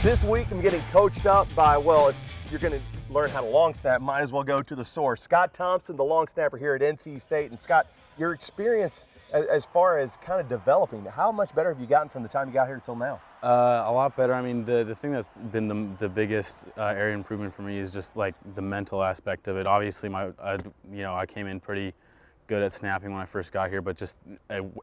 This week I'm getting coached up by, well, if you're going to learn how to long snap, might as well go to the source. Scott Thompson, the long snapper here at NC State. And Scott, your experience as far as kind of developing, how much better have you gotten from the time you got here till now? A lot better. I mean, the thing that's been the biggest area improvement for me is just like the mental aspect of it. Obviously, I came in pretty good at snapping when I first got here, but just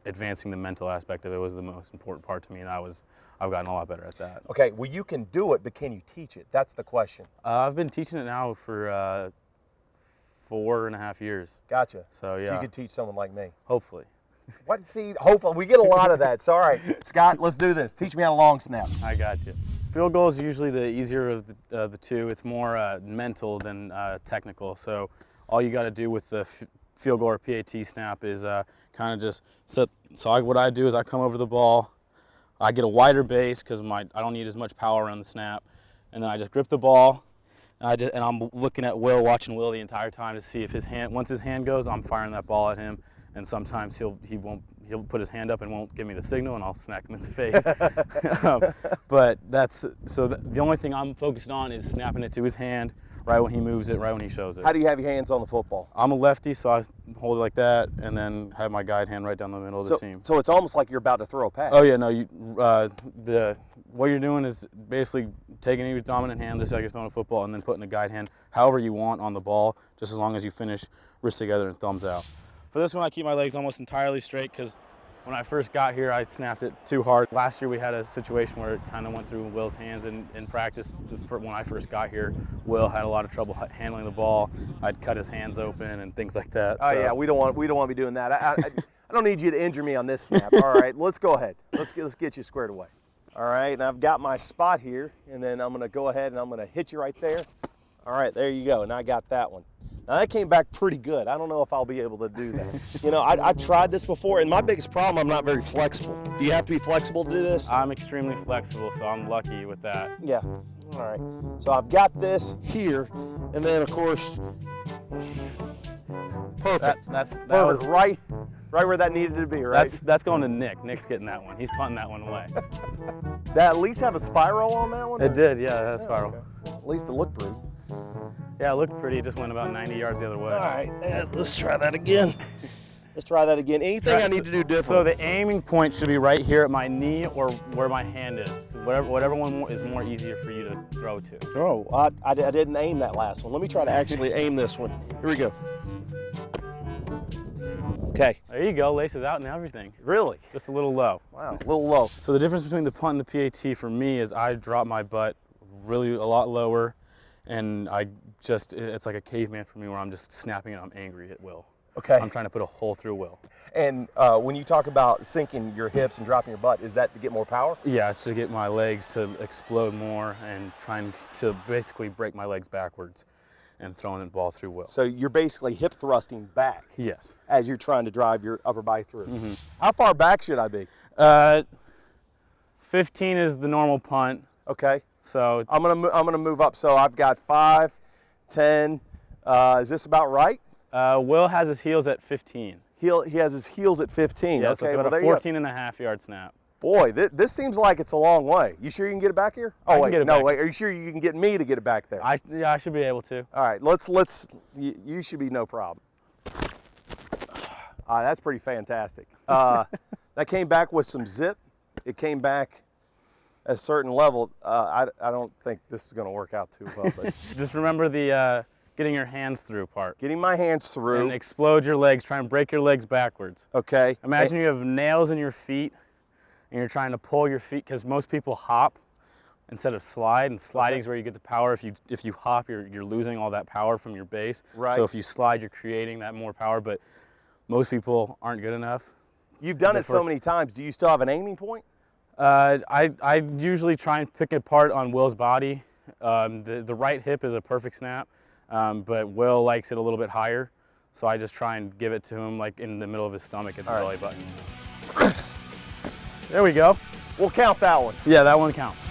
advancing the mental aspect of it was the most important part to me, and I've gotten a lot better at that. Okay, well, you can do it, but can you teach it? That's the question. I've been teaching it now for 4.5 years. Gotcha. So yeah. So you could teach someone like me. Hopefully. What? See, hopefully. We get a lot of that. So, all right, Scott, let's do this. Teach me how to long snap. I got you. Field goal is usually the easier of the two. It's more mental than technical. So all you got to do with the field goal or PAT snap is kind of just set. So what I do is I come over the ball. I get a wider base because I don't need as much power on the snap. And then I just grip the ball. And I'm looking at Will, watching Will the entire time to see if once his hand goes, I'm firing that ball at him. And sometimes he'll put his hand up and won't give me the signal, and I'll smack him in the face. But the only thing I'm focused on is snapping it to his hand right when he moves it, right when he shows it. How do you have your hands on the football? I'm a lefty, so I hold it like that, and then have my guide hand right down the middle of the seam. So it's almost like you're about to throw a pass. Oh yeah, no. What you're doing is basically taking your dominant hand, just like you're throwing a football, and then putting a guide hand however you want on the ball, just as long as you finish wrists together and thumbs out. For this one, I keep my legs almost entirely straight because when I first got here, I snapped it too hard. Last year, we had a situation where it kind of went through Will's hands in practice. When I first got here, Will had a lot of trouble handling the ball. I'd cut his hands open and things like that. Oh, so. Yeah, we don't want to be doing that. I don't need you to injure me on this snap. All right, let's go ahead. Let's get you squared away. All right, and I've got my spot here, and then I'm going to go ahead and I'm going to hit you right there. All right, there you go, and I got that one. Now that came back pretty good. I don't know if I'll be able to do that. You know, I tried this before, and my biggest problem, I'm not very flexible. Do you have to be flexible to do this? I'm extremely flexible, so I'm lucky with that. Yeah, all right. So I've got this here, and then of course, perfect. That was right where that needed to be, right? That's going to Nick. Nick's getting that one. He's punting that one away. Did that at least have a spiral on that one? It did, yeah, it had a spiral. Okay. At least it looked pretty. Yeah, it looked pretty. It just went about 90 yards the other way. All right, let's try that again. Let's try that again. Anything I need to do different? So the aiming point should be right here at my knee or where my hand is. So whatever one is more easier for you to throw to. Oh, I didn't aim that last one. Let me try to actually aim this one. Here we go. Okay. There you go. Laces out and everything. Really? Just a little low. Wow, a little low. So the difference between the punt and the PAT for me is I drop my butt really a lot lower, and it's like a caveman for me where I'm just snapping and I'm angry at Will. Okay. I'm trying to put a hole through Will. And when you talk about sinking your hips and dropping your butt, is that to get more power? Yeah, it's to get my legs to explode more and trying to basically break my legs backwards and throwing the ball through Will. So you're basically hip thrusting back. Yes. As you're trying to drive your upper body through. Mm-hmm. How far back should I be? 15 is the normal punt. Okay. So I'm gonna move up. So I've got 5, 10. Is this about right? Will has his heels at 15. He has his heels at 15. Yeah, okay, so it's about a 14.5 yard snap. Boy, this seems like it's a long way. You sure you can get it back here? Oh wait, no, wait. Are you sure you can get me to get it back there? Yeah, I should be able to. All right, you should be no problem. That's pretty fantastic. That came back with some zip. It came back at a certain level. I don't think this is going to work out too well. But just remember the getting your hands through part. Getting my hands through. And explode your legs. Try and break your legs backwards. Okay. Imagine you have nails in your feet, and you're trying to pull your feet, because most people hop instead of slide, and sliding is where you get the power. If you hop, you're losing all that power from your base. Right. So if you slide, you're creating that more power, but most people aren't good enough. You've done it so many times. Do you still have an aiming point? I usually try and pick it apart on Will's body. The right hip is a perfect snap, but Will likes it a little bit higher, so I just try and give it to him like in the middle of his stomach at the belly button. There we go. We'll count that one. Yeah, that one counts.